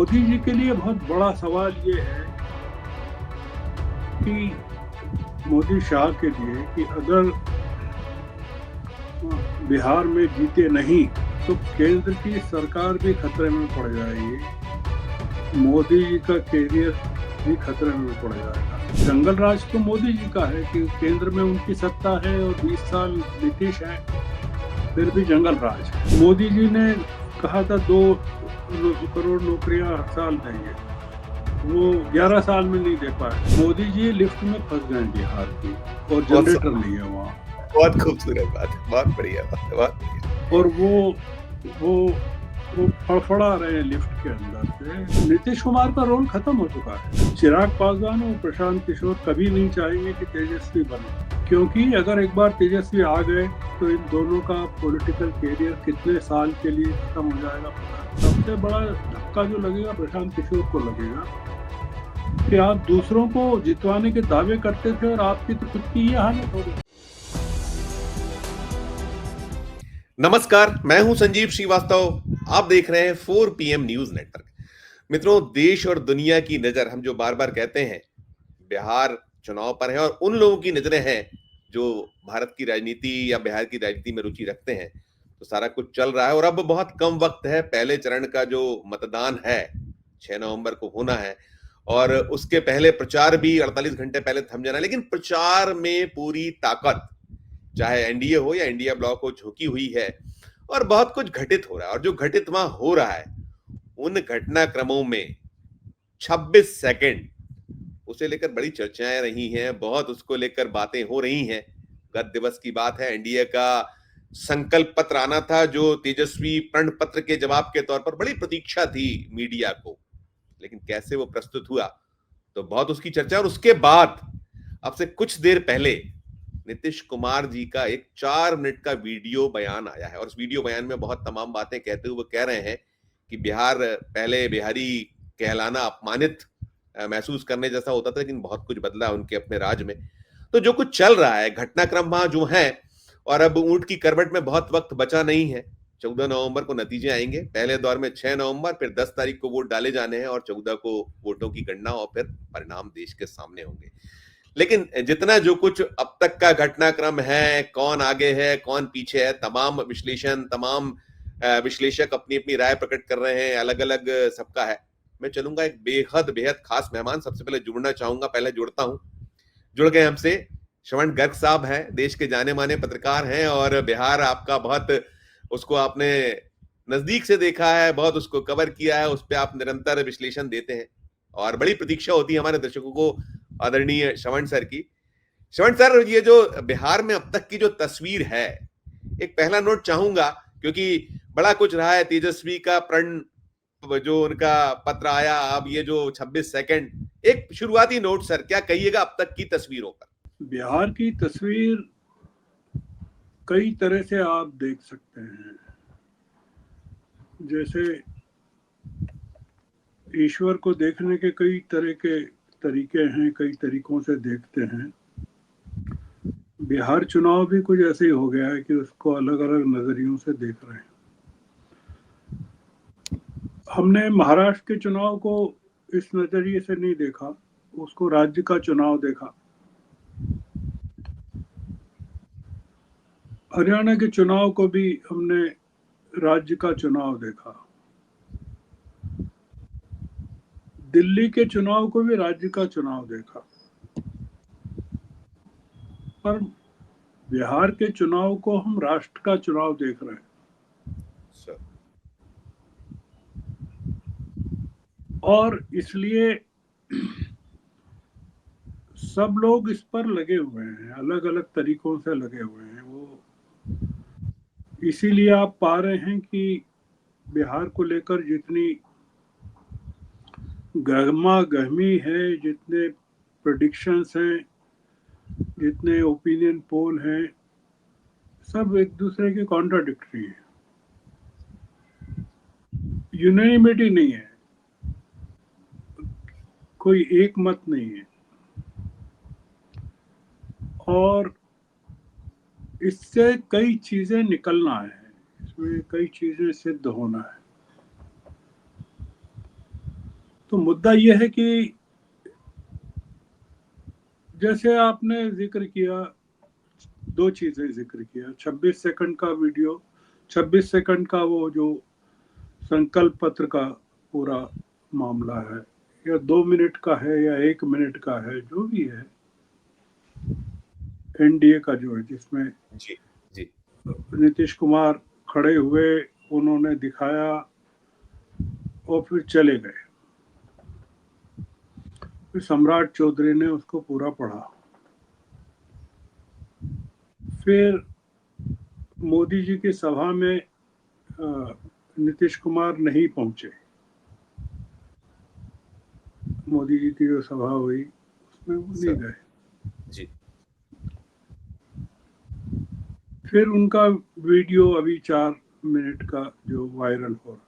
मोदी जी के लिए बहुत बड़ा सवाल ये है कि मोदी शाह के लिए कि अगर बिहार में जीते नहीं तो केंद्र की सरकार भी खतरे में पड़ जाएगी, मोदी जी का कैरियर भी खतरे में पड़ जाएगा। जंगल राज तो मोदी जी का है कि केंद्र में उनकी सत्ता है और 20 साल नीतीश है, फिर भी जंगल राज है। मोदी जी ने कहा था 2 करोड़ नौकरियां हर साल देंगे, वो 11 साल में नहीं दे पाए। मोदी जी लिफ्ट में फंस गए बिहार की, और जनरेटर नहीं है वहाँ। बहुत खूबसूरत बात है, बहुत बढ़िया बात है, बहुत बढ़िया। और वो फड़फड़ा रहे हैं लिफ्ट के अंदर से। नीतीश कुमार का रोल खत्म हो चुका है। चिराग पासवान और प्रशांत किशोर कभी नहीं चाहेंगे कि तेजस्वी बने, क्योंकि अगर एक बार तेजस्वी आ गए तो इन दोनों का पॉलिटिकल कैरियर कितने साल के लिए खत्म हो जाएगा पता। सबसे बड़ा धक्का जो लगेगा प्रशांत किशोर को लगेगा कि आप दूसरों को जितवाने के दावे करते थे और आपकी तो खुद की ये हालत हो गई। नमस्कार, मैं हूं संजीव श्रीवास्तव। आप देख रहे हैं 4 PM न्यूज नेटवर्क। मित्रों, देश और दुनिया की नजर हम जो बार बार कहते हैं बिहार चुनाव पर है, और उन लोगों की नजरें हैं जो भारत की राजनीति या बिहार की राजनीति में रुचि रखते हैं। तो सारा कुछ चल रहा है और अब बहुत कम वक्त है। पहले चरण का जो मतदान है 6 नवंबर को होना है, और उसके पहले प्रचार भी 48 घंटे पहले थम जाना है। लेकिन प्रचार में पूरी ताकत, चाहे एनडीए हो या इंडिया ब्लॉक हो, झुकी हुई है और बहुत कुछ घटित हो रहा है। और जो घटित वहां हो रहा है उन घटनाक्रमों में 26 सेकंड, उसे लेकर बड़ी चर्चाएं रही हैं, बहुत उसको लेकर बातें हो रही हैं। गत दिवस की बात है, एनडीए का संकल्प पत्र आना था, जो तेजस्वी प्रण पत्र के जवाब के तौर पर बड़ी प्रतीक्षा थी मीडिया को, लेकिन कैसे वो प्रस्तुत हुआ तो बहुत उसकी चर्चा। और उसके बाद अब से कुछ देर पहले नीतीश कुमार जी का एक 4 मिनट का वीडियो बयान आया है, और उस वीडियो बयान में बहुत तमाम बातें कहते हुए कह रहे हैं कि बिहार पहले बिहारी कहलाना अपमानित महसूस करने जैसा होता था, लेकिन बहुत कुछ बदला उनके अपने राज में। तो जो कुछ चल रहा है, घटनाक्रम वहां जो है, और अब ऊंट की करवट में बहुत वक्त बचा नहीं है। 14 नवंबर को नतीजे आएंगे। पहले दौर में 6 नवंबर, फिर 10 तारीख को वोट डाले जाने हैं, और 14 को वोटों की गणना, और फिर परिणाम देश के सामने होंगे। लेकिन जितना जो कुछ अब तक का घटनाक्रम है, कौन आगे है कौन पीछे है, तमाम विश्लेषण, तमाम विश्लेषक अपनी अपनी राय प्रकट कर रहे हैं, अलग अलग सबका है। मैं चलूंगा एक बेहद बेहद खास मेहमान सबसे पहले जुड़ना चाहूंगा, पहले जुड़ता हूं। जुड़ गए हमसे श्रवण गर्ग साहब हैं, देश के जाने माने पत्रकार हैं, और बिहार आपका बहुत, उसको आपने नजदीक से देखा है, बहुत उसको कवर किया है, उस पर आप निरंतर विश्लेषण देते हैं, और बड़ी प्रतीक्षा होती है हमारे दर्शकों को आदरणीय श्रवण सर की। श्रवण सर, ये जो बिहार में अब तक की जो तस्वीर है, एक पहला नोट चाहूंगा, क्योंकि बड़ा कुछ रहा है। तेजस्वी का प्रण, जो उनका पत्र आया, अब ये जो 26 सेकंड, एक शुरुआती नोट सर, क्या कहिएगा अब तक की तस्वीरों पर? बिहार की तस्वीर कई तरह से आप देख सकते हैं। जैसे ईश्वर को देखने के कई तरह के तरीके हैं, कई तरीकों से देखते हैं। बिहार चुनाव भी कुछ ऐसे ही हो गया है कि उसको अलग अलग नजरियों से देख रहे हैं। हमने महाराष्ट्र के चुनाव को इस नजरिए से नहीं देखा, उसको राज्य का चुनाव देखा। हरियाणा के चुनाव को भी हमने राज्य का चुनाव देखा। दिल्ली के चुनाव को भी राज्य का चुनाव देखा। पर बिहार के चुनाव को हम राष्ट्र का चुनाव देख रहे हैं। सर, और इसलिए सब लोग इस पर लगे हुए हैं, अलग अलग तरीकों से लगे हुए हैं। वो इसीलिए आप पा रहे हैं कि बिहार को लेकर जितनी गहमा गहमी है, जितने प्रेडिक्शंस हैं, जितने ओपिनियन पोल हैं, सब एक दूसरे के कॉन्ट्राडिक्टरी है। यूनानिमिटी नहीं है, कोई एक मत नहीं है, और इससे कई चीजें निकलना है, इसमें कई चीजें सिद्ध होना है। तो मुद्दा यह है कि जैसे आपने जिक्र किया, दो चीजें जिक्र किया, 26 सेकंड का वीडियो, 26 सेकंड का वो जो संकल्प पत्र का पूरा मामला है, या 2 मिनट का है या 1 मिनट का है, जो भी है, एनडीए का जो है, जिसमें जी जी नीतीश कुमार खड़े हुए, उन्होंने दिखाया और फिर चले गए। फिर सम्राट चौधरी ने उसको पूरा पढ़ा। फिर मोदी जी की सभा में नीतीश कुमार नहीं पहुंचे। मोदी जी की जो सभा हुई उसमें वो नहीं गए। जी फिर उनका वीडियो अभी 4 मिनट का जो वायरल हो रहा है,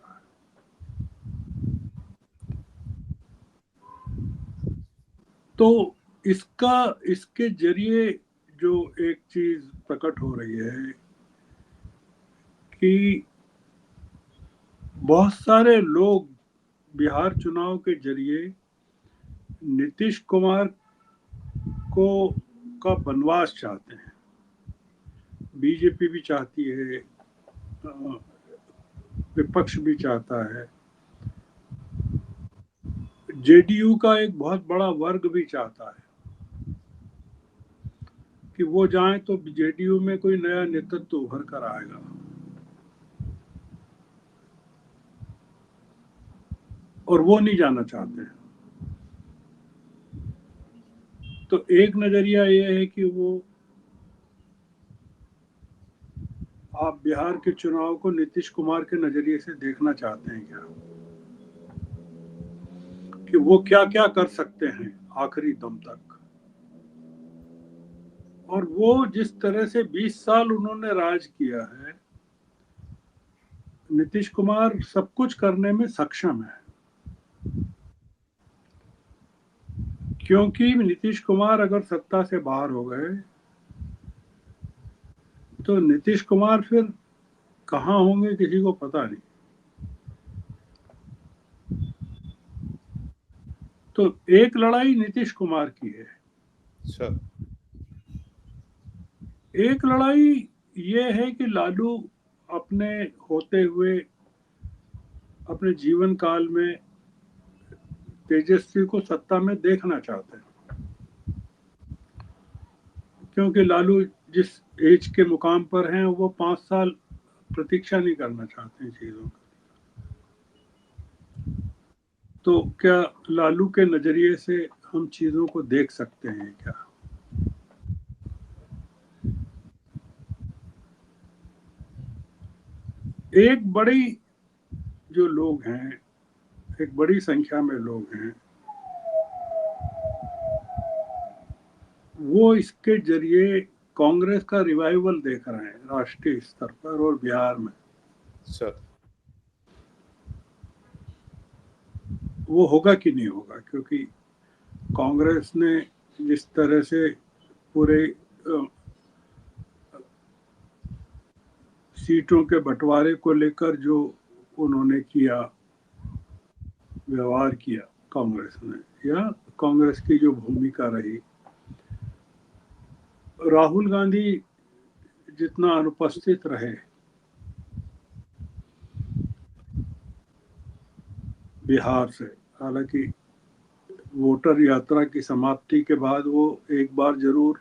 तो इसके जरिए जो एक चीज प्रकट हो रही है कि बहुत सारे लोग बिहार चुनाव के जरिए नीतीश कुमार को का बनवास चाहते हैं। बीजेपी भी चाहती है, विपक्ष भी चाहता है, जेडीयू का एक बहुत बड़ा वर्ग भी चाहता है कि वो जाए तो जेडीयू में कोई नया नेतृत्व उभर कर आएगा। और वो नहीं जाना चाहते हैं। तो एक नजरिया ये है कि वो आप बिहार के चुनाव को नीतीश कुमार के नजरिए से देखना चाहते हैं क्या, कि वो क्या क्या कर सकते हैं आखिरी दम तक। और वो जिस तरह से 20 साल उन्होंने राज किया है, नीतीश कुमार सब कुछ करने में सक्षम है। क्योंकि नीतीश कुमार अगर सत्ता से बाहर हो गए तो नीतीश कुमार फिर कहाँ होंगे किसी को पता नहीं। तो एक लड़ाई नीतीश कुमार की है। सर एक लड़ाई ये है कि लालू अपने होते हुए अपने जीवन काल में तेजस्वी को सत्ता में देखना चाहते हैं, क्योंकि लालू जिस एज के मुकाम पर हैं वो 5 साल प्रतीक्षा नहीं करना चाहते हैं चीजों की। तो क्या लालू के नजरिए से हम चीजों को देख सकते हैं क्या? एक बड़ी जो लोग हैं, एक बड़ी संख्या में लोग हैं, वो इसके जरिए कांग्रेस का रिवाइवल देख रहे हैं राष्ट्रीय स्तर पर और बिहार में। सर वो होगा कि नहीं होगा, क्योंकि कांग्रेस ने जिस तरह से पूरे सीटों के बंटवारे को लेकर जो उन्होंने किया, व्यवहार किया कांग्रेस ने, या कांग्रेस की जो भूमिका रही, राहुल गांधी जितना अनुपस्थित रहे बिहार से, हालांकि वोटर यात्रा की समाप्ति के बाद वो एक बार जरूर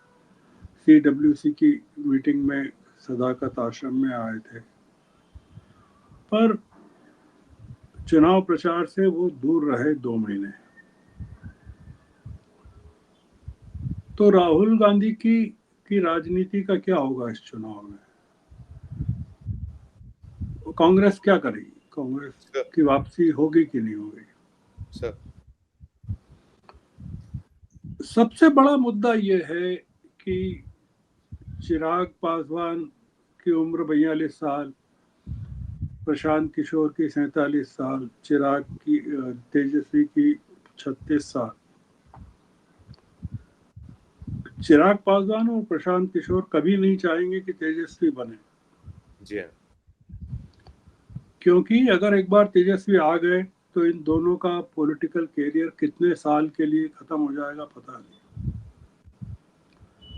सीडब्ल्यूसी की मीटिंग में सदाकत आश्रम में आए थे, पर चुनाव प्रचार से वो दूर रहे 2 महीने। तो राहुल गांधी की राजनीति का क्या होगा इस चुनाव में? कांग्रेस क्या करेगी? कांग्रेस की वापसी होगी कि नहीं होगी? सर सबसे बड़ा मुद्दा ये है कि चिराग पासवान की उम्र 42 साल, प्रशांत किशोर की 47 साल, चिराग की तेजस्वी की 36 साल। चिराग पासवान और प्रशांत किशोर कभी नहीं चाहेंगे कि तेजस्वी बने, जी हाँ क्योंकि अगर एक बार तेजस्वी आ गए तो इन दोनों का पॉलिटिकल कैरियर कितने साल के लिए खत्म हो जाएगा पता नहीं।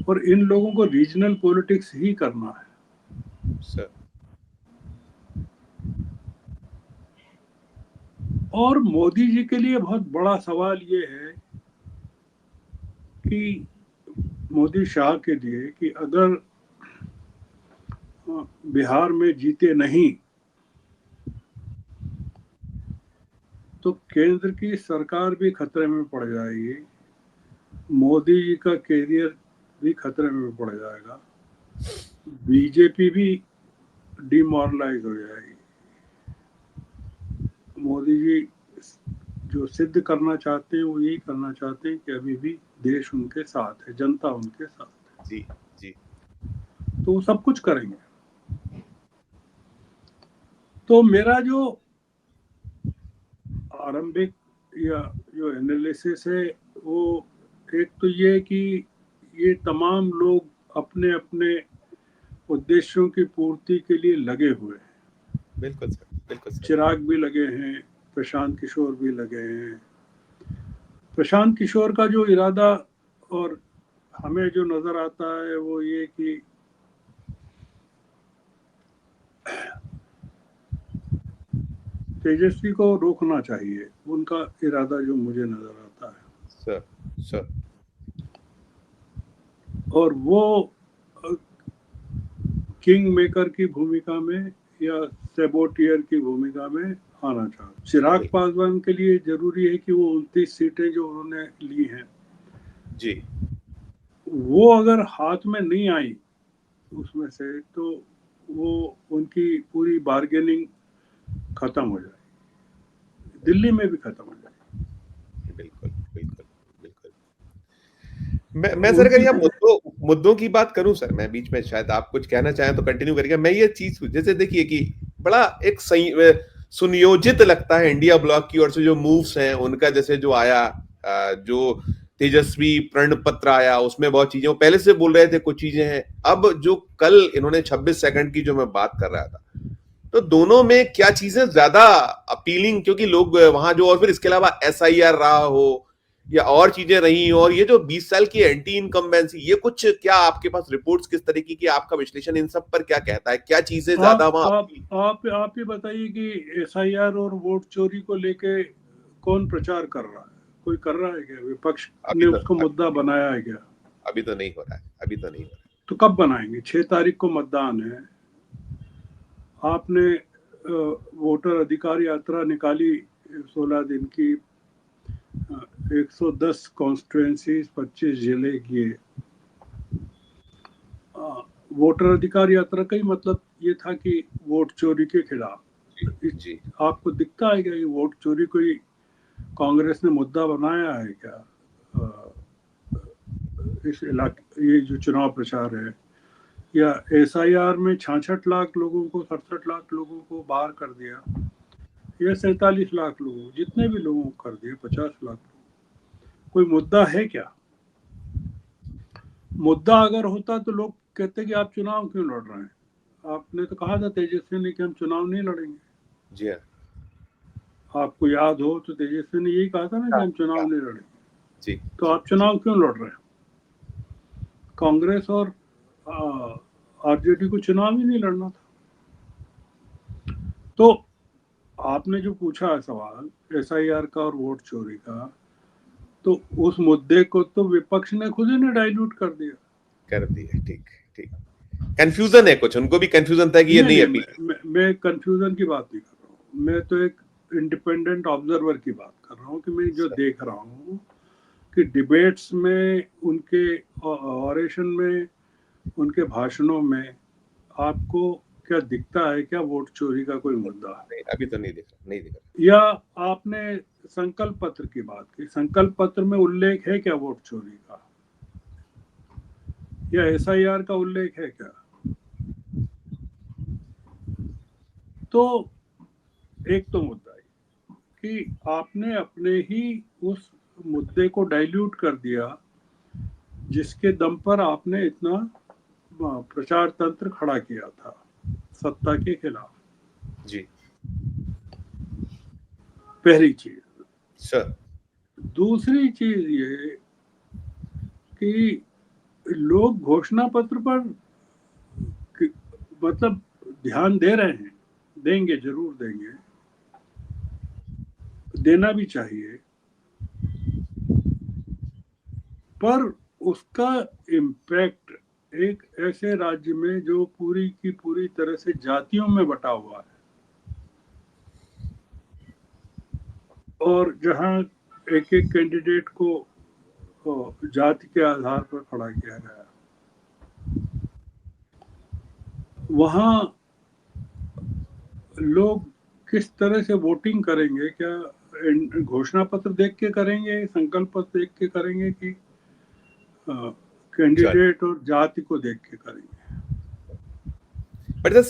और इन लोगों को रीजनल पॉलिटिक्स ही करना है सर। और मोदी जी के लिए बहुत बड़ा सवाल ये है कि मोदी शाह के लिए कि अगर बिहार में जीते नहीं तो केंद्र की सरकार भी खतरे में पड़ जाएगी, मोदी जी का कैरियर भी खतरे में पड़ जाएगा, बीजेपी भी डिमोरलाइज हो जाएगी। मोदी जी जो सिद्ध करना चाहते हैं वो यही करना चाहते हैं कि अभी भी देश उनके साथ है, जनता उनके साथ है। जी जी। तो वो सब कुछ करेंगे। तो मेरा जो आरंभिक या जो एनालिसिस है वो एक तो ये कि ये तमाम लोग अपने अपने उद्देश्यों की पूर्ति के लिए लगे हुए हैं। बिल्कुल सर, बिल्कुल सर। चिराग भी लगे हैं, प्रशांत किशोर भी लगे हैं। प्रशांत किशोर का जो इरादा और हमें जो नजर आता है वो ये कि तेजस्वी को रोकना चाहिए, उनका इरादा जो मुझे नजर आता है सर। सर। और वो किंग मेकर की भूमिका में या सेबोटियर की भूमिका में आना चाहते। चिराग पासवान के लिए जरूरी है कि वो 29 सीटें जो उन्होंने ली हैं जी, वो अगर हाथ में नहीं आई उसमें से तो वो उनकी पूरी बार्गेनिंग खत्म हो जाएगी, दिल्ली में भी खत्म हो जाएगी। बिल्कुल बिल्कुल बिल्कुल। मैं सर अगर यहाँ मुद्दों की बात करूं सर, मैं बीच में शायद आप कुछ कहना चाहें तो कंटिन्यू करिएगा। मैं ये चीज जैसे देखिए कि बड़ा एक सुनियोजित लगता है इंडिया ब्लॉक की ओर से जो मूव्स हैं उनका, जैसे जो आया जो तेजस्वी प्रण पत्र आया उसमें बहुत चीजें वो पहले से बोल रहे थे, कुछ चीजें हैं। अब जो कल इन्होंने 26 सेकंड की जो मैं बात कर रहा था, तो दोनों में क्या चीजें ज्यादा अपीलिंग, क्योंकि लोग वहां जो, और फिर इसके अलावा एसआईआर रहा हो या और चीजें रही, और ये जो 20 साल की एंटी इनकम्बेंसी, ये कुछ क्या आपके पास रिपोर्ट्स किस तरीके की, आपका विश्लेषण इन सब पर क्या कहता है, क्या चीजें ज्यादा वहां आप ही बताइए कि एसआईआर और वोट चोरी को लेके कौन प्रचार कर रहा है? कोई कर रहा है क्या? विपक्ष ने उसको मुद्दा बनाया है क्या? अभी तो नहीं हो रहा है, अभी तो नहीं हो रहा है। तो कब बनाएंगे? 6 तारीख को मतदान है। आपने वोटर अधिकार यात्रा निकाली 16 दिन की, 110 कॉन्स्टिट्यूएंसी, 25 जिले किए। वोटर अधिकार यात्रा का ही मतलब ये था कि वोट चोरी के खिलाफ। जी। आपको दिखता है क्या कि वोट चोरी कोई कांग्रेस ने मुद्दा बनाया है क्या? इस इलाके ये जो चुनाव प्रचार है, या एसआईआर में 66 लाख लोगों को, 67 लाख लोगों को बाहर कर दिया, या 47 लाख लोगों, जितने भी लोगों को कर दिए, 50 लाख लोगों, कोई मुद्दा है क्या? मुद्दा अगर होता तो लोग कहते कि आप चुनाव क्यों लड़ रहे हैं? आपने तो कहा था तेजस्वी ने कि हम चुनाव नहीं लड़ेंगे। जी हाँ। आपको याद हो तो तेजस्वी ने यही कहा था ना कि हम चुनाव नहीं लड़ेंगे। जी। तो आप चुनाव क्यों लड़ रहे हैं? कांग्रेस और आरजेडी को चुनाव ही नहीं लड़ना था। तो आपने जो पूछा है सवाल एसआईआर का और वोट चोरी का, तो उस मुद्दे को तो विपक्ष ने खुद ही ने डाइल्यूट कर दिया। ठीक ठीक। कंफ्यूजन है, कुछ उनको भी कंफ्यूजन था कि ये नहीं अपील। मैं कंफ्यूजन की बात नहीं कर रहा हूँ, मैं तो एक इंडिपेंडेंट ऑब्जर्वर की बात कर रहा हूँ कि मैं जो देख रहा हूँ कि डिबेट्स में, उनके ऑरेशन में, उनके भाषणों में आपको क्या दिखता है क्या वोट चोरी का कोई मुद्दा? अभी तो नहीं दिख रहा। या आपने संकल्प पत्र की बात की, संकल्प पत्र में उल्लेख है क्या वोट चोरी का? या एसआईआर का उल्लेख है क्या? तो एक तो मुद्दा है कि आपने अपने ही उस मुद्दे को डाइल्यूट कर दिया जिसके दम पर आपने इतना प्रचार तंत्र खड़ा किया था सत्ता के खिलाफ। जी। पहली चीज। सर दूसरी चीज ये कि लोग घोषणा पत्र पर मतलब ध्यान दे रहे हैं, देंगे, जरूर देंगे, देना भी चाहिए, पर उसका इम्पैक्ट एक ऐसे राज्य में जो पूरी की पूरी तरह से जातियों में बटा हुआ है और जहां एक एक कैंडिडेट को जाति के आधार पर खड़ा किया गया, वहां लोग किस तरह से वोटिंग करेंगे? क्या घोषणा पत्र देख के करेंगे, संकल्प पत्र देख के करेंगे, कि कैंडिडेट और जाति को देख के करेंगे? बट सर,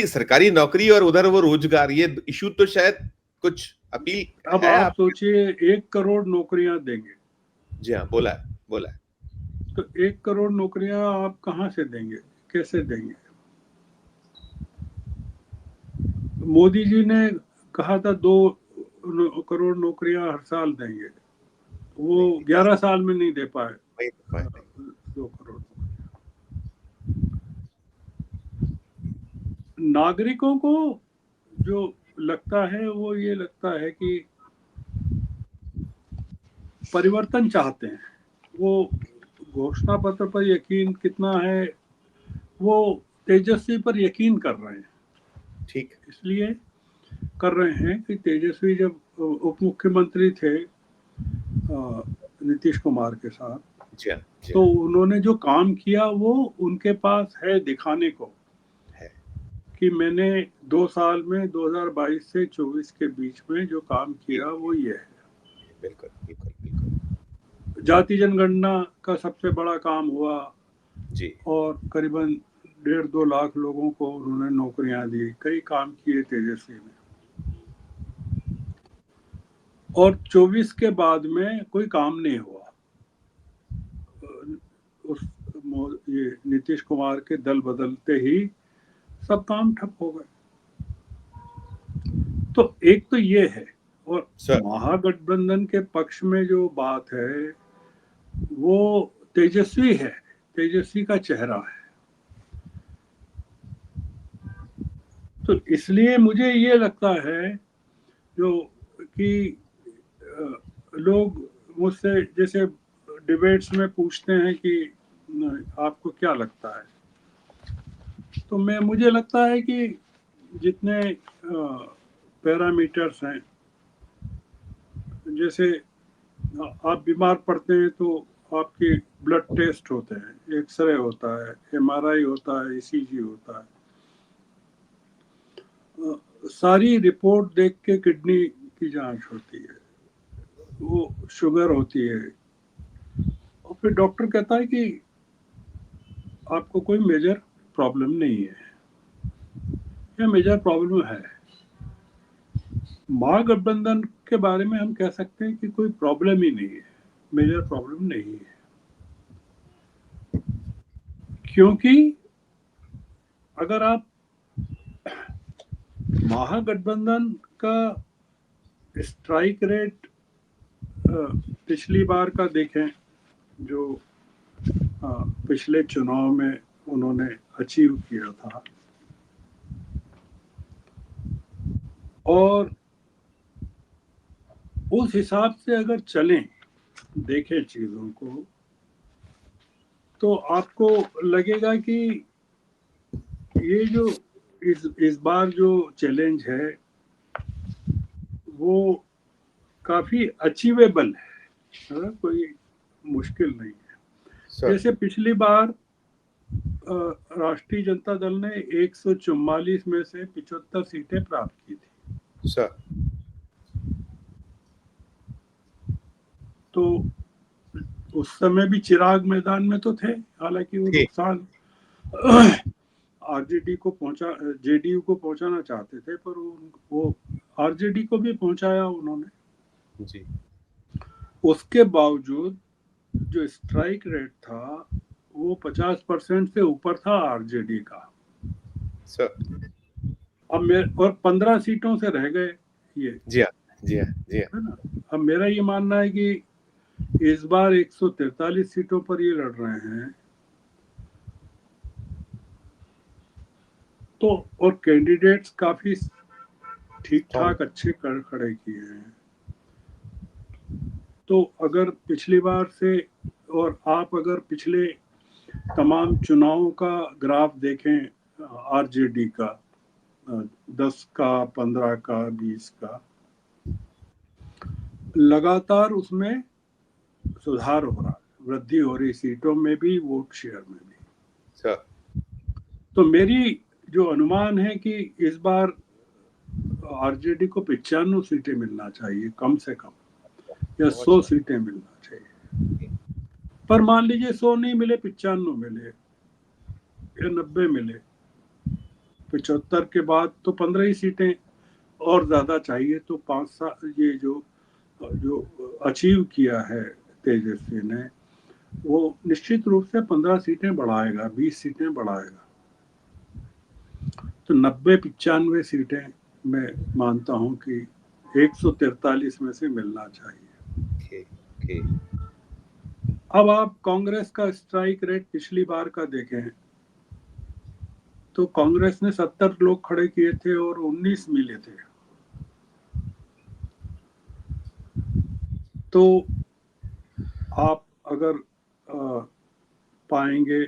सरकारी नौकरी और उधर वो रोजगार, ये इशू तो शायद कुछ अपील अब है आप आपके? सोचिए, 1 करोड़ नौकरियां देंगे, जी हाँ, बोला है। तो 1 करोड़ नौकरियां आप कहां से देंगे, कैसे देंगे? मोदी जी ने कहा था 2 करोड़ नौकरियां हर साल देंगे, वो 11 साल में नहीं दे पाए नहीं, 2 करोड़। नागरिकों को जो लगता है वो ये लगता है कि परिवर्तन चाहते हैं, वो घोषणा पत्र पर यकीन कितना है, वो तेजस्वी पर यकीन कर रहे हैं। ठीक। इसलिए कर रहे हैं कि तेजस्वी जब उप मुख्यमंत्री थे नीतीश कुमार के साथ, जी हाँ, तो उन्होंने जो काम किया वो उनके पास है दिखाने को, है। कि मैंने 2 साल में 2022 से 24 के बीच में जो काम किया वो ये है। बिल्कुल बिल्कुल बिल्कुल। जाति जनगणना का सबसे बड़ा काम हुआ जी। और करीबन 1.5-2 लाख लोगों को उन्होंने नौकरियां दी, कई काम किए तेजस्वी ने। और 24 के बाद में कोई काम नहीं हुआ, उस ये नीतीश कुमार के दल बदलते ही सब काम ठप हो गए। तो एक तो ये है, और सर महागठबंधन के पक्ष में जो बात है वो तेजस्वी है, तेजस्वी का चेहरा है। तो इसलिए मुझे ये लगता है जो कि लोग मुझसे जैसे डिबेट्स में पूछते हैं कि आपको क्या लगता है, तो मुझे लगता है कि जितने पैरामीटर्स हैं, जैसे आप बीमार पड़ते हैं तो आपके ब्लड टेस्ट होते हैं, एक्सरे होता है, एमआरआई होता है, ईसीजी होता है, सारी रिपोर्ट देख के किडनी की जांच होती है, वो शुगर होती है, और फिर डॉक्टर कहता है कि आपको कोई मेजर प्रॉब्लम नहीं है, या मेजर प्रॉब्लम है। महागठबंधन के बारे में हम कह सकते हैं कि कोई प्रॉब्लम ही नहीं है, मेजर प्रॉब्लम नहीं है, क्योंकि अगर आप महागठबंधन का स्ट्राइक रेट पिछली बार का देखें, जो पिछले चुनाव में उन्होंने अचीव किया था, और उस हिसाब से अगर चलें, देखें चीजों को, तो आपको लगेगा कि ये जो इस बार जो चैलेंज है वो काफी अचीवेबल है, कोई मुश्किल नहीं है। सर जैसे पिछली बार राष्ट्रीय जनता दल ने 144 में से 75 सीटें प्राप्त की थी। सर तो उस समय भी चिराग मैदान में तो थे, हालांकि वो नुकसान आरजेडी को जेडीयू को पहुंचाना चाहते थे, पर वो आरजेडी को भी पहुंचाया उन्होंने जी। उसके बावजूद जो स्ट्राइक रेट था वो 50% से ऊपर था आरजेडी का। सर अब और 15 सीटों से रह गए ये। जी हाँ, जी हाँ, जी हाँ। है ना। अब मेरा ये मानना है कि इस बार 143 सीटों पर ये लड़ रहे हैं, तो और कैंडिडेट्स काफी ठीक ठाक अच्छे खड़े किए हैं। तो अगर पिछली बार से, और आप अगर पिछले तमाम चुनावों का ग्राफ देखें आरजेडी का, 10 का, 15 का, 20 का, लगातार उसमें सुधार हो रहा है, वृद्धि हो रही, सीटों में भी, वोट शेयर में भी। अच्छा, तो मेरी जो अनुमान है कि इस बार आरजेडी को 95 सीटें मिलना चाहिए कम से कम, या बहुत 100 शानदार। सीटें मिलना चाहिए। पर मान लीजिए 100 नहीं मिले, 95 मिले या 90 मिले, 75 के बाद तो 15 ही सीटें और ज्यादा चाहिए। तो 5 साल ये जो जो अचीव किया है तेजस्वी ने, वो निश्चित रूप से 15 सीटें बढ़ाएगा, 20 सीटें बढ़ाएगा। तो 90-95 सीटें मैं मानता हूं कि 143 में से मिलना चाहिए। Okay, okay. अब आप कांग्रेस का स्ट्राइक रेट पिछली बार का देखें, तो कांग्रेस ने 70 लोग खड़े किए थे और 19 मिले थे। तो आप अगर पाएंगे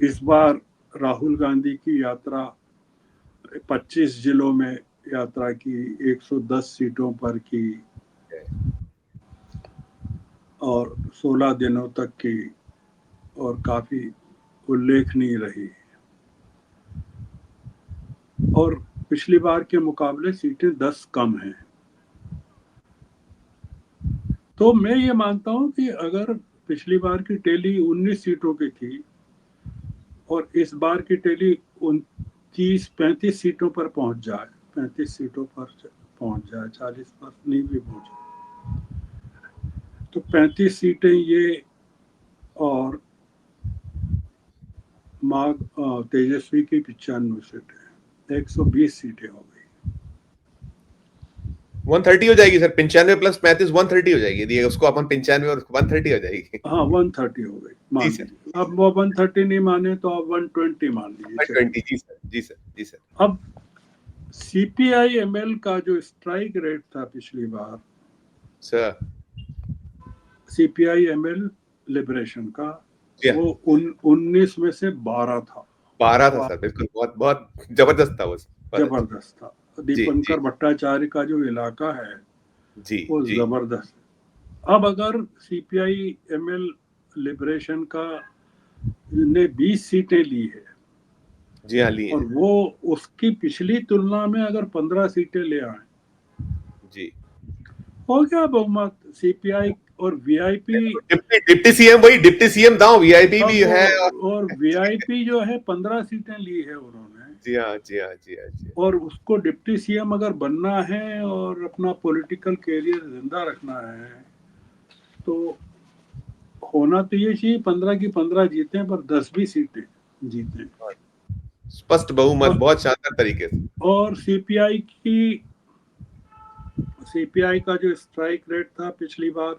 इस बार राहुल गांधी की यात्रा 25 जिलों में यात्रा की, 110 सीटों पर की, और 16 दिनों तक की, और काफी उल्लेखनीय रही। और पिछली बार के मुकाबले सीटें 10 कम हैं। तो मैं ये मानता हूं कि अगर पिछली बार की टैली 19 सीटों की थी और इस बार की टैली 29-35 सीटों पर पहुंच जाए, 35 सीटों पर पहुंच जाए, 40 पर नहीं भी पहुंचे, तो 35 सीटें ये, और माघ तेजस्वी की 95 सीटें, 120 सीटें हो गई। 130 हो जाएगी सर, 95 प्लस 35 130 हो जाएगी, यदि उसको अपन 95 और 130 हो जाएगी। हाँ 130 हो गई जी मान सर। लीजिए। अब वो 130 नहीं माने तो आप 120 मान लीजिए, चलिए। 120। जी सर, जी सर, जी सर। अब सीपीआई एमएल का जो स्ट्राइक रेट था पिछली बार, सर। सीपीआई एमएल लिबरेशन का, जी हाँ, वो 19 में से 12 था। 12 था सर, बिल्कुल, बहुत बहुत जबरदस्त था वो, बहुत अच्छा। जबरदस्त था। जी, जी, दीपंकर भट्टाचार्य का जो इलाका है जी, वो जी, जबरदस्त है। अब अगर सीपीआई एमएल लिबरेशन का ने 20 सीटें ली है, जी हाँ, लिए और हैं। वो उसकी पिछली तुलना में अगर 15 सीटें ले आए, जी। हो गया बहुमत सीपीआई। और वीआईपी, डिप्टी डिप्टी सीएम, वही डिप्टी सीएम था, वीआईपी अब भी है। और वीआईपी जो है 15 सीटें ली है उन्होंने। जी हाँ, जी हाँ, जी हाँ, जी हाँ। और उसको डिप्टी सीएम अगर बनना है और अपना पॉलिटिकल कैरियर जिंदा रखना है, तो होना तो ये चाहिए 15 की 15 जीते, पर 10 भी सीटें जीते। स्पष्ट बहुमत, और बहुत शानदार तरीके से। और सीपीआई का जो स्ट्राइक रेट था पिछली बार,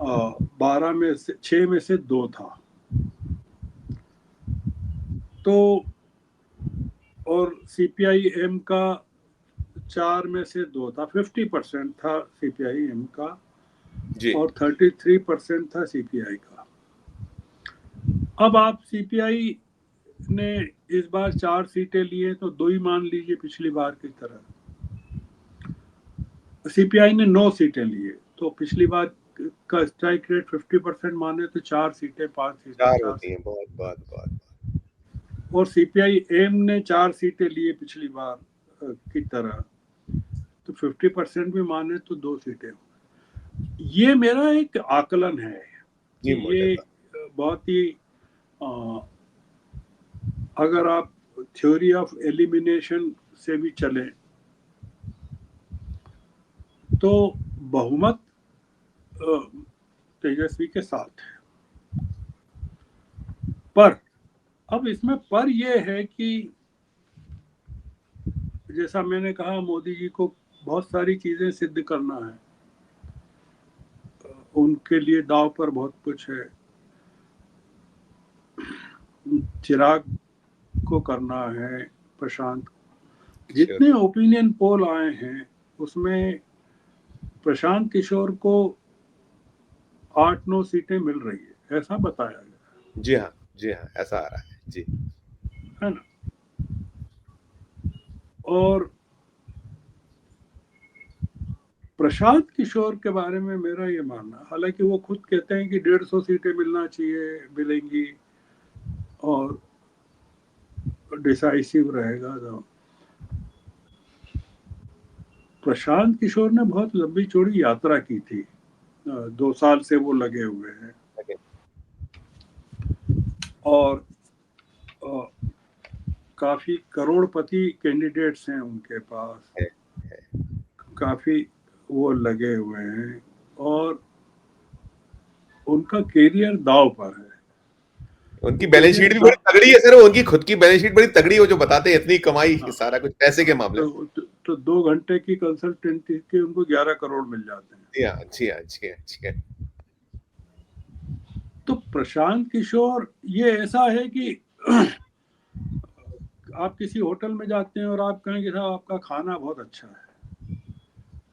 12 में से 6 में से 2 था। तो और सीपीआई एम का 4 में से 2 था, 50% था सीपीआई एम का, जी। और 33% था सीपीआई का। अब आप सीपीआई ने इस बार 4 सीटें लिए, तो 2 ही मान लीजिए पिछली बार की तरह। सीपीआई ने 9 सीटें लिए, तो पिछली बार का स्ट्राइक रेट 50% माने तो 4 सीटें, 5 सीटें, 4 4 होती हैं, सीटें। बहुत बहुत बहुत। और सीपीआई एम ने 4 सीटें लिए पिछली बार की तरह, तो 50% भी माने तो 2 सीटें। ये मेरा एक आकलन है कि जी मोटा ये सा। बहुत ही, अगर आप थ्योरी ऑफ एलिमिनेशन से भी चलें, तो बहुमत तेजस्वी के साथ है। पर अब इसमें पर यह है कि जैसा मैंने कहा, मोदी जी को बहुत सारी चीजें सिद्ध करना है, उनके लिए दांव पर बहुत कुछ है। चिराग को करना है, प्रशांत। श्योर। जितने ओपिनियन पोल आए हैं उसमें प्रशांत किशोर को 8-9 सीटें मिल रही है, ऐसा बताया गया जी हाँ, जी हाँ, ऐसा आ रहा है जी। है ना। और प्रशांत किशोर के बारे में मेरा ये मानना, हालांकि वो खुद कहते हैं कि 150 सीटें मिलना चाहिए, मिलेंगी और डिसाइसिव रहेगा। तो प्रशांत किशोर ने बहुत लंबी चौड़ी यात्रा की थी, 2 साल से वो लगे हुए हैं, Okay. और काफी करोड़पति कैंडिडेट्स हैं उनके पास, है, है। काफी वो लगे हुए हैं, और उनका कैरियर दांव पर है। उनकी वो बैलेंस कहते हैं शीट भी बड़ी तगड़ी है सर, उनकी खुद की बैलेंस शीट बड़ी तगड़ी है, वो जो बताते हैं इतनी कमाई हाँ, सारा कुछ पैसे के मामले में। तो 2 घंटे की कंसल्टेंसी के उनको 11 करोड़ मिल जाते हैं। जी हाँ, जी हाँ, जी हाँ, जी हाँ। तो प्रशांत किशोर ये ऐसा है कि आप किसी होटल में जाते हैं और आप कहें कि साहब आपका खाना बहुत अच्छा है,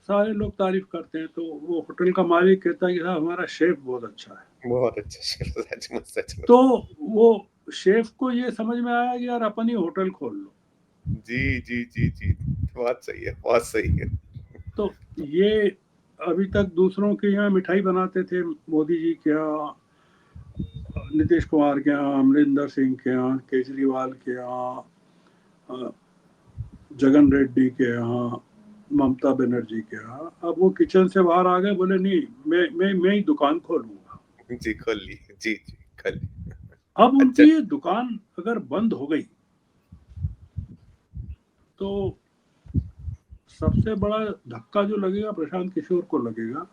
सारे लोग तारीफ करते हैं, तो वो होटल का मालिक कहता है कि साहब हमारा शेफ बहुत अच्छा है। बहुत अच्छा शेर, सच में, सच में। तो वो शेफ को ये समझ में आया कि यार अपन ही होटल खोल लो। जी, जी, जी, जी। बहुत सही है, बहुत सही है। तो ये अभी तक दूसरों के यहाँ मिठाई बनाते थे, मोदी जी के यहाँ, नीतीश कुमार के यहाँ, अमरिंदर सिंह के यहाँ, केजरीवाल के यहाँ, जगन रेड्डी के यहाँ, ममता बनर्जी के यहाँ। अब वो किचन से बाहर आ गए, बोले नहीं, मैं ही दुकान खोलूंगा। जी, खोल ली। जी, जी, खोल ली। अब अच्छा। उनकी ये दुकान अगर बंद हो गई तो सबसे बड़ा धक्का जो लगेगा प्रशांत किशोर को लगेगा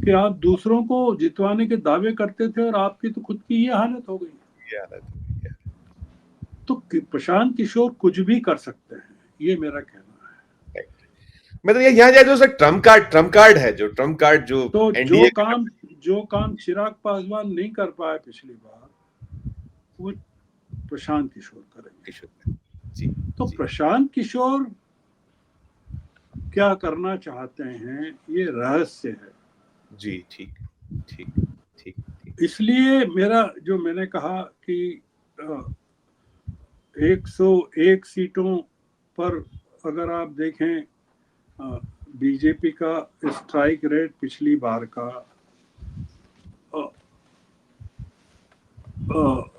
कि आप दूसरों को जितवाने के दावे करते थे और आपकी तो खुद की ये हालत हो गई। ये हालत है, ये तो प्रशांत किशोर कुछ भी कर सकते हैं, ये मेरा कहना है। हालत है। मतलब ये यहाँ जाए तो सर ट्रम्प कार्ड है, जो ट्रम्प कार्ड जो तो एनडीए का जो काम चिराग पासवान नहीं कर पाए पिछली बार, वो प्रशांत किशोर करेंगे। किशोर। जी, तो जी, प्रशांत किशोर क्या करना चाहते हैं ये रहस्य है। जी, ठीक, ठीक, ठीक, ठीक। इसलिए मेरा, जो मैंने कहा कि 101 सीटों पर अगर आप देखें, बीजेपी का स्ट्राइक रेट पिछली बार का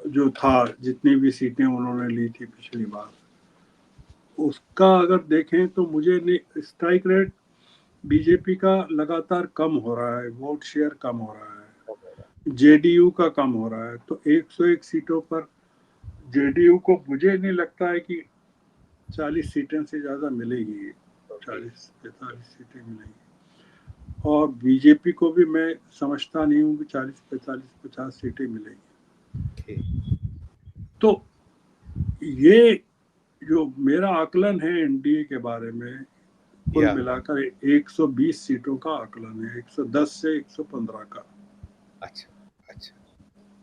जो था, जितनी भी सीटें उन्होंने ली थी पिछली बार, उसका अगर देखें तो मुझे स्ट्राइक रेट बीजेपी का लगातार कम हो रहा है, वोट शेयर कम हो रहा है, जेडीयू का कम हो रहा है। तो 101 सीटों पर जेडीयू को मुझे नहीं लगता है कि 40 सीटें से ज़्यादा मिलेगी, 40-45 सीटें मिलेंगी, और बीजेपी को भी मैं समझता नहीं हूँ कि 40-45-50 सीटें मिलेंगी। तो ये जो मेरा आकलन है एनडीए के बारे में, कुल या मिलाकर 120 सीटों का आकलन है, 110 से 115 का। अच्छा, अच्छा।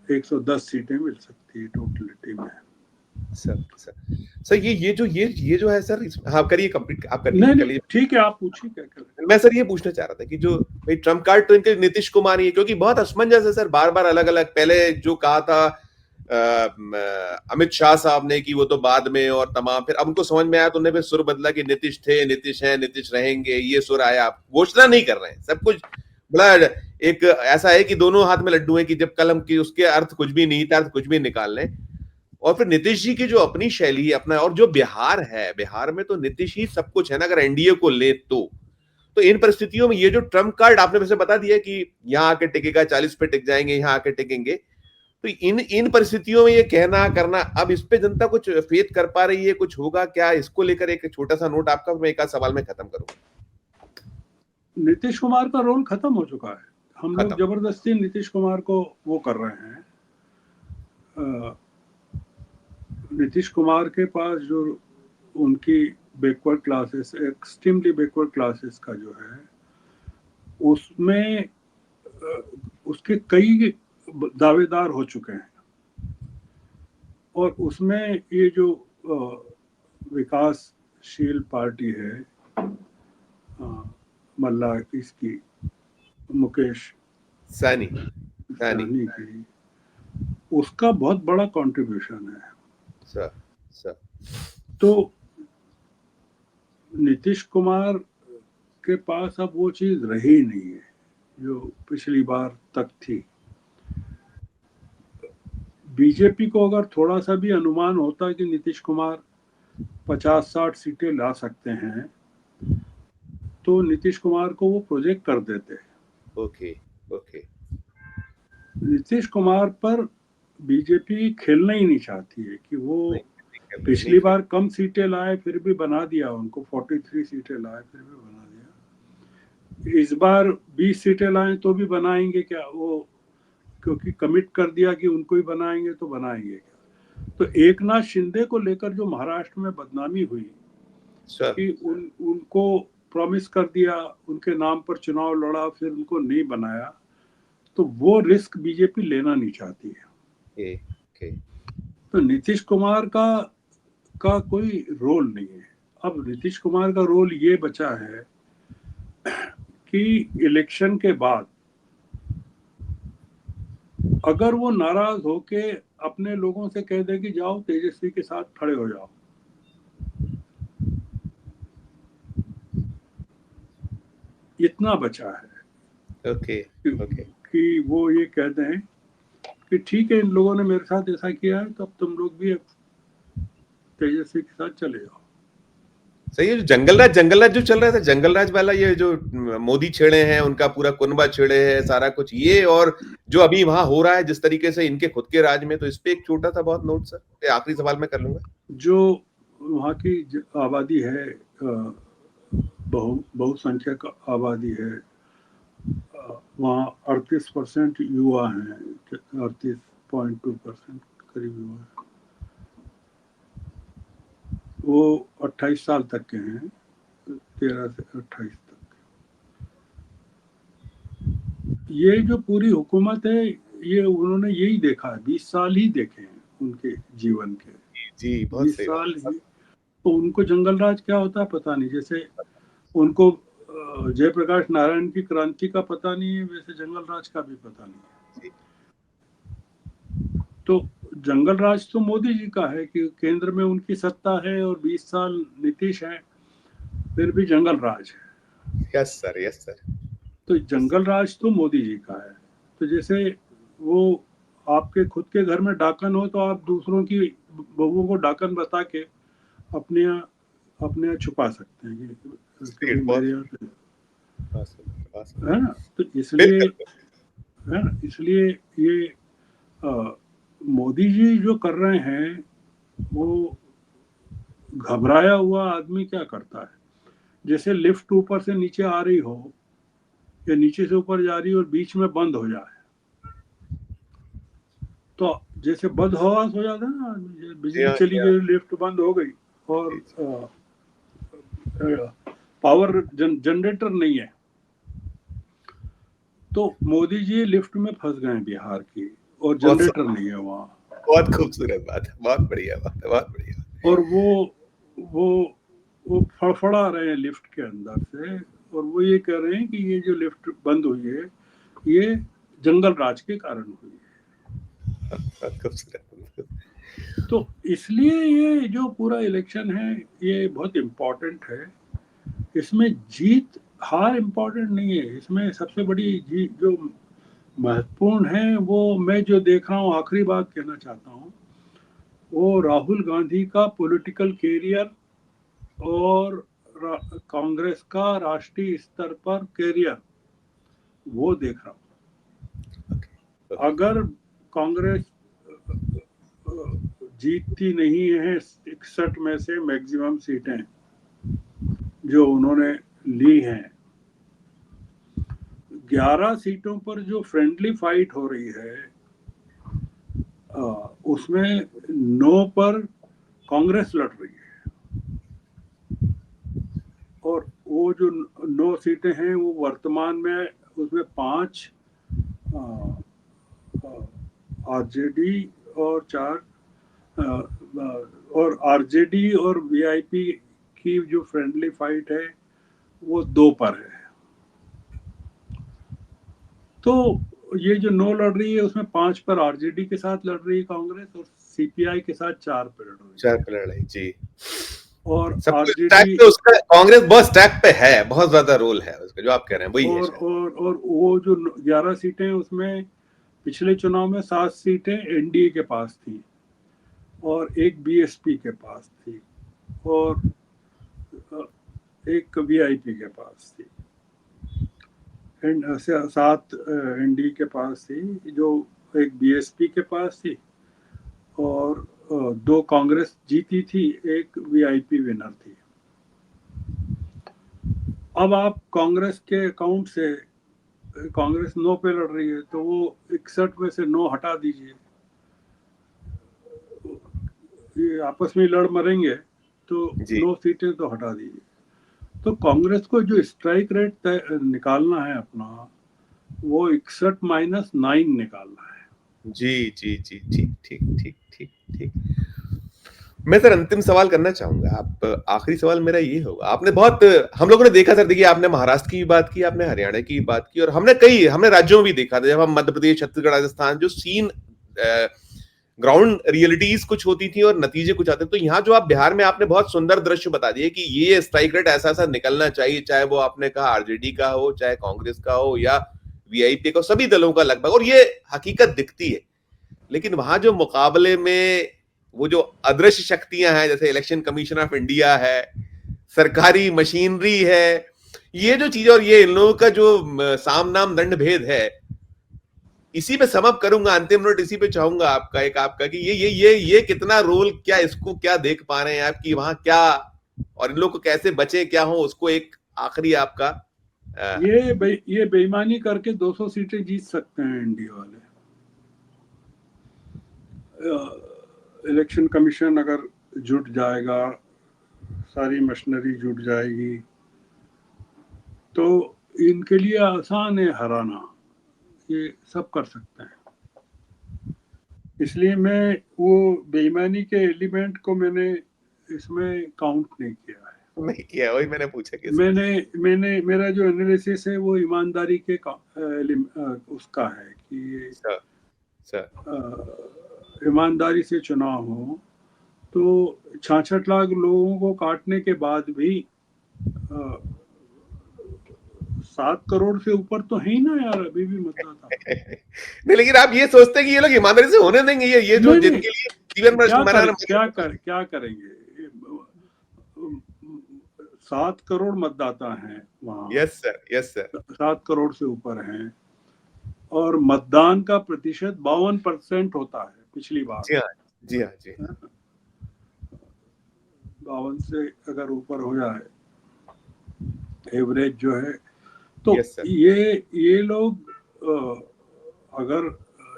110 सीटें मिल सकती है टोटलिटी में। सर, सर ये जो है सर, हाँ करिए, कंप्लीट आप कर नहीं लीजिए। ठीक है, आप पूछिए क्या कर रहे मैं सर ये पूछना चाह रहा था कि जो भाई ट्रम्प कार्ड तो इनके नीतीश कुमार ही है, क्योंकि बहुत असमंजस है सर, बार बार अलग अलग, पहले जो कहा था अमित शाह साहब ने कि वो तो बाद में, और तमाम, फिर अब उनको समझ में आया तो उन्होंने फिर सुर बदला कि नीतीश थे, नीतीश हैं, नीतीश रहेंगे, ये सुर आया। आप घोषणा नहीं कर रहे हैं, सब कुछ बड़ा एक ऐसा है कि दोनों हाथ में लड्डू है, कि जब कलम की उसके अर्थ कुछ भी नहीं था, अर्थ कुछ भी निकाल लें। और फिर नीतीश जी की जो अपनी शैली है अपना, और जो बिहार है, बिहार में तो नीतीश ही सब कुछ है ना, अगर एनडीए को ले तो इन परिस्थितियों में ये जो ट्रम्प कार्ड आपने वैसे बता दिया कि यहाँ आके टिकेगा, 40 पे टिक जाएंगे, यहाँ आके टिकेंगे, तो इन परिस्थितियों में ये कहना करना, अब इस पे जनता कुछ फेथ कर पा रही है, कुछ होगा क्या इसको लेकर? एक छोटा सा नोट आपका, मैं एक आध सवाल में खत्म करूंगा। नीतीश कुमार का रोल खत्म हो चुका है, हम लोग खत्म। जबरदस्ती नीतीश कुमार को वो कर रहे हैं। नीतीश कुमार के पास जो उनकी backward classes, extremely backward classes का जो है, उसमें उसके कई दावेदार हो चुके हैं, और उसमें ये जो विकासशील पार्टी है, मल्ला इसकी, मुकेश सैनी सहनी की, उसका बहुत बड़ा कंट्रीब्यूशन है। सर सर तो नीतीश कुमार के पास अब वो चीज रही नहीं है जो पिछली बार तक थी। बीजेपी को अगर थोड़ा सा भी अनुमान होता कि नीतीश कुमार 50-60 सीटें ला सकते हैं, तो नीतीश कुमार को वो प्रोजेक्ट कर देते। Okay okay. नीतीश कुमार पर बीजेपी खेलना ही नहीं चाहती है कि वो पिछली नहीं बार कम सीटें लाए फिर भी बना दिया उनको, 43 सीटें लाए फिर भी बना दिया। इस बार 20 सीटें लाए तो भी बनाएंगे क्या वो, क्योंकि कमिट कर दिया कि उनको ही बनाएंगे, तो बनाएंगे क्या। तो एकनाथ शिंदे को लेकर जो महाराष्ट्र में बदनामी हुई सर कि उनको प्रॉमिस कर दिया, उनके नाम पर चुनाव लड़ा, फिर उनको नहीं बनाया, तो वो रिस्क बीजेपी लेना नहीं चाहती है। ओके। तो नीतीश कुमार का कोई रोल नहीं है। अब नीतीश कुमार का रोल ये बचा है कि इलेक्शन के बाद अगर वो नाराज होके अपने लोगों से कह दे कि जाओ तेजस्वी के साथ खड़े हो जाओ, इतना बचा है। Okay okay. कि वो ये कह दें कि ठीक है, इन लोगों ने मेरे साथ ऐसा किया है, तो अब तुम लोग भी तेजस्वी के साथ चले जाओ। सही है। जो जंगल राज जो चल रहा था, जंगल राज वाला, ये जो मोदी छेड़े हैं, उनका पूरा कुनबा छेड़े है, सारा कुछ ये, और जो अभी वहां हो रहा है जिस तरीके से इनके खुद के राज में, तो इस पे एक छोटा सा बहुत नोट सर, आखिरी सवाल मैं कर लूंगा। जो वहाँ की आबादी है, बहुसंख्यक आबादी है, वहाँ 38% युवा हैं, 38.2% करीब युवा है। वो 28 साल तक के हैं, 13 से 28 तक। ये जो पूरी हुकूमत है, ये उन्होंने यही देखा है, 20 साल ही देखे हैं उनके जीवन के, जी बहुत 20 सही साल बात। ही। तो उनको जंगल राज क्या होता है पता नहीं। जैसे उनको जयप्रकाश नारायण की क्रांति का पता नहीं है, वैसे जंगल राज का भी पता नहीं है। तो जंगल राज तो मोदी जी का है कि केंद्र में उनकी सत्ता है, और 20 साल नीतीश है, फिर भी जंगल राज है। Yes sir yes sir. तो जंगल राज तो मोदी जी का है। तो जैसे वो आपके खुद के घर में डाकन हो, तो आप दूसरों की बहुओं को डाकन बता के अपने अपने यहाँ छुपा सकते हैं कि भाई मेरे यहाँ है ना। तो इसलिए है ना, इसलिए ये मोदी जी जो कर रहे हैं, वो घबराया हुआ आदमी क्या करता है। जैसे लिफ्ट ऊपर से नीचे आ रही हो, या नीचे से ऊपर जा रही हो और बीच में बंद हो जाए, तो जैसे बदहवास हो जाता है ना, बिजली चली गई, लिफ्ट बंद हो गई, और पावर जनरेटर नहीं है, तो मोदी जी लिफ्ट में फंस गए बिहार की, और जनरेटर नहीं है वहाँ। बहुत खूबसूरत बात है, बहुत बढ़िया बात है, बहुत बढ़िया। और वो वो फड़फड़ा रहे हैं लिफ्ट के अंदर से, और वो ये कह रहे हैं कि ये जो लिफ्ट बंद हुई है, ये जंगल राज के कारण हुई है। तो इसलिए ये जो पूरा इलेक्शन है, ये बहुत इम्पोर्टेंट है। इसमें जीत हार इम्पोर्टेंट नहीं है, इसमें सबसे बड़ी जीत जो महत्वपूर्ण है, वो मैं जो देख रहा हूँ, आखिरी बात कहना चाहता हूँ, वो राहुल गांधी का पॉलिटिकल कैरियर और कांग्रेस का राष्ट्रीय स्तर पर कैरियर, वो देख रहा हूँ। अगर कांग्रेस जीतती नहीं है 61 में से मैक्सिमम सीटें जो उन्होंने ली हैं, 11 सीटों पर जो फ्रेंडली फाइट हो रही है, उसमें 9 पर कांग्रेस लड़ रही है। और वो जो 9 सीटें हैं वो वर्तमान में उसमें 5 आरजेडी और 4 और आरजेडी और वीआईपी की जो फ्रेंडली फाइट है वो 2 पर है। तो ये जो 9 लड़ रही है उसमें 5 पर आरजेडी के साथ लड़ रही है कांग्रेस, और सीपीआई के साथ 4 पर लड़ रही 4 है। पे लड़ाई जी। और सब कुछ स्टैक आरजेडी पे उसका, कांग्रेस बहुत स्टैक पे है, बहुत ज्यादा रोल है उसका, जो आप कह रहे हैं वही है और शायद। और वो जो 11 सीटें उसमें पिछले चुनाव में 7 सीटें एनडीए के पास थी और एक बीएसपी के पास थी और एक वीआईपी के पास थी। 7 एनडीए के पास थी, जो एक बीएसपी के पास थी और 2 कांग्रेस जीती थी, एक वीआईपी विनर थी। अब आप कांग्रेस के अकाउंट से, कांग्रेस 9 पे लड़ रही है तो वो 61 में से 9 हटा दीजिए, ये आपस में लड़ मरेंगे तो जी 9 सीटें तो हटा दीजिए। तो कांग्रेस को जो स्ट्राइक रेट निकालना है अपना, वो 61 माइनस 9 निकालना है। जी जी जी जी, ठीक ठीक ठीक ठीक। मैं सर अंतिम सवाल करना चाहूंगा, आप आखिरी सवाल मेरा ये होगा, आपने बहुत, हम लोगों ने देखा सर, देखिए आपने महाराष्ट्र की बात की, आपने हरियाणा की बात की, और हमने राज्यों में भी देखा था, जब हम मध्य प्रदेश, छत्तीसगढ़, राजस्थान, जो सीन ग्राउंड रियलिटीज कुछ होती थी और नतीजे कुछ आते, तो यहाँ जो आप बिहार में आपने बहुत सुंदर दृश्य बता दिए कि ये स्ट्राइक रेट ऐसा ऐसा निकलना चाहिए, चाहे वो आपने कहा आरजेडी का हो, चाहे कांग्रेस का हो या वीआईपी का, सभी दलों का लगभग, और ये हकीकत दिखती है। लेकिन वहां जो मुकाबले में वो जो अदृश्य शक्तियां हैं, जैसे इलेक्शन कमीशन ऑफ इंडिया है, सरकारी मशीनरी है, ये जो चीज, और ये इन लोगों का जो साम नाम दंड भेद है, इसी पे समअप करूंगा, अंतिम नोट इसी पे चाहूंगा आपका, एक आपका कि ये कितना रोल, क्या इसको क्या देख पा रहे हैं आप कि वहां क्या, और इन लोग को कैसे बचे क्या हो, उसको एक आखिरी आपका ये बेईमानी करके 200 सीटें जीत सकते हैं एनडीए वाले। इलेक्शन कमीशन अगर जुट जाएगा, सारी मशीनरी जुट जाएगी, तो इनके लिए आसान है हराना, ये सब कर सकते हैं। इसलिए मैं वो बेईमानी के एलिमेंट को मैंने इसमें काउंट नहीं किया है। नहीं किया, वही मैंने पूछा कि मैंने मेरा जो एनालिसिस है वो ईमानदारी के उसका है कि सर सर ईमानदारी से चुनाव हो। तो 66 लाख लोगों को काटने के बाद भी 7 करोड़ से ऊपर तो है ही ना यार, अभी भी मतदाता। नहीं, लेकिन आप ये सोचते हैं कि ये लोग ईमानदारी से होने देंगे, ये जो नहीं नहीं, जिनके लिए जीवन क्या करेंगे? 7 करोड़ मतदाता हैं वहाँ, yes sir, yes sir, 7 crore से ऊपर हैं, और मतदान का प्रतिशत 52% होता है पिछली बार। जी हाँ जी हाँ जी हाँ। 52 से अगर ऊपर हो जाए एवरेज जो है, तो यस सर, ये लोग अगर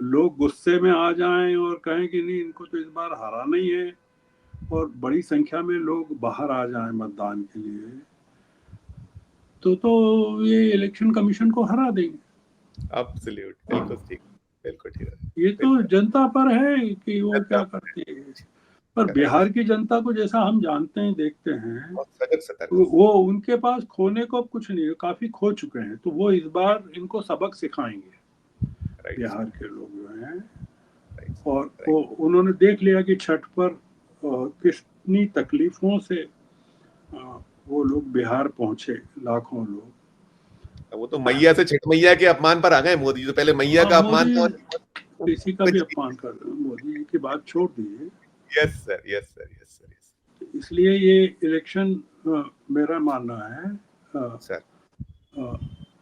लोग गुस्से में आ जाएं और कहें कि नहीं इनको तो इस बार हराना ही है, और बड़ी संख्या में लोग बाहर आ जाएं मतदान के लिए, तो ये इलेक्शन कमीशन को हरा देंगे। एब्सोल्यूट, बिल्कुल ठीक, बिल्कुल ठीक है, ये तो जनता पर है कि वो क्या करती है। पर करेक्ट, बिहार की जनता को जैसा हम जानते हैं, देखते हैं, बहुत सजग सतर्क, वो उनके पास खोने को कुछ नहीं है, काफी खो चुके हैं, तो वो इस बार इनको सबक सिखाएंगे राइट बिहार के लोग जो हैं। राइट और राइट। वो उन्होंने देख लिया कि छठ पर कितनी तकलीफों से वो लोग बिहार पहुंचे, लाखों लोग। वो तो मैया से छठ मैया के अपमान पर आ गए मोदी, जो पहले मैया का अपमान था, मोदी किसी का भी अपमान कर रहे हैं, मोदी जी की बात छोड़ दीजिए। Yes sir, yes sir, yes sir, yes इसलिए ये इलेक्शन मेरा मानना है सर,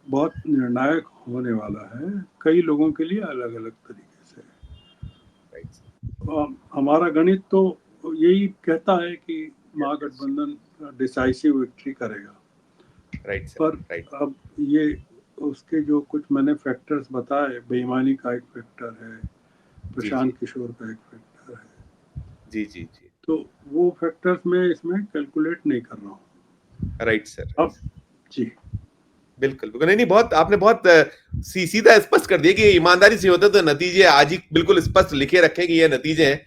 बहुत निर्णायक होने वाला है, कई लोगों के लिए अलग अलग तरीके से। राइट हमारा गणित तो यही कहता है कि महागठबंधन डिसाइसिव विक्ट्री करेगा, राइट सर, पर राइट, अब ये उसके जो कुछ मैंने फैक्टर्स बताए, बेईमानी का एक फैक्टर है, प्रशांत किशोर का एक फैक्टर है, जी जी जी, तो वो फैक्टर्स मैं इसमें कैलकुलेट नहीं कर रहा हूँ। Right sir. अब जी बिल्कुल बिल्कुल, नहीं नहीं, बहुत आपने बहुत सीधा स्पष्ट कर दिया कि ईमानदारी से होता तो नतीजे आज ही बिल्कुल स्पष्ट लिखे रखे कि ये नतीजे हैं,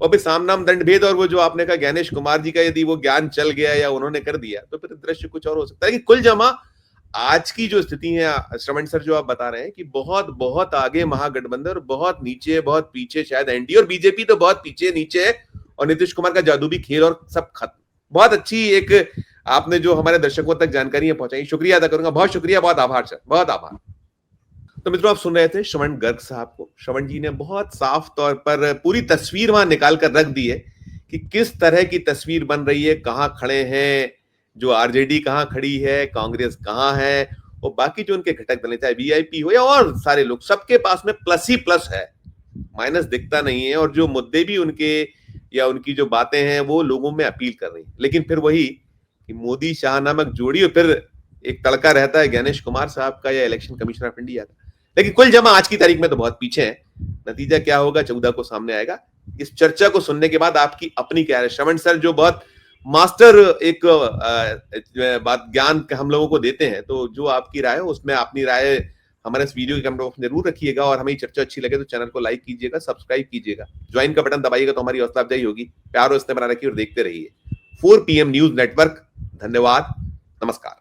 और फिर साम नाम दंड भेद, और वो जो आपने कहा ज्ञानेश कुमार जी का यदि वो ज्ञान चल गया या उन्होंने कर दिया तो फिर दृश्य कुछ और हो सकता है। कि कुल जमा आज की जो स्थिति है श्रवण सर जो आप बता रहे हैं कि बहुत बहुत आगे महागठबंधन और बहुत नीचे बहुत पीछे शायद एनडीए, और बीजेपी तो बहुत पीछे नीचे है, और नीतीश कुमार का जादू भी खेल और सब खत्म। बहुत अच्छी एक आपने जो हमारे दर्शकों तक जानकारियां पहुंचाई, शुक्रिया अदा करूंगा, बहुत शुक्रिया, बहुत आभार सर, बहुत आभार। तो मित्रों, आप सुन रहे थे श्रवण गर्ग साहब को। श्रवण जी ने बहुत साफ तौर पर पूरी तस्वीर वहां निकाल कर रख दी है कि किस तरह की तस्वीर बन रही है, कहां खड़े हैं, जो आरजेडी कहां खड़ी है, कांग्रेस कहां है, और बाकी जो उनके घटक दल, चाहे वीआईपी हो या और सारे लोग, सबके पास में प्लस ही प्लस है, माइनस दिखता नहीं है। और जो मुद्दे भी उनके या उनकी जो बातें हैं वो लोगों में अपील कर रही है। लेकिन फिर वही कि मोदी शाह नामक जोड़ी, और फिर एक तड़का रहता है ज्ञानेश कुमार साहब का या इलेक्शन कमिश्नर ऑफ इंडिया का। लेकिन कुल जमा आज की तारीख में तो बहुत पीछे है। नतीजा क्या होगा 14 को सामने आएगा। इस चर्चा को सुनने के बाद आपकी अपनी क्या है? श्रवण सर जो बहुत मास्टर एक बात ज्ञान हम लोगों को देते हैं, तो जो आपकी राय है उसमें अपनी राय हमारे इस वीडियो के कमेंट बॉक्स में जरूर रखिएगा, और हमें चर्चा अच्छी लगे तो चैनल को लाइक कीजिएगा, सब्सक्राइब कीजिएगा, ज्वाइन का बटन दबाइएगा तो हमारी हौसला अफजाई होगी। प्यार और स्नेह बना रखिए और देखते रहिए 4 PM न्यूज नेटवर्क। धन्यवाद, नमस्कार।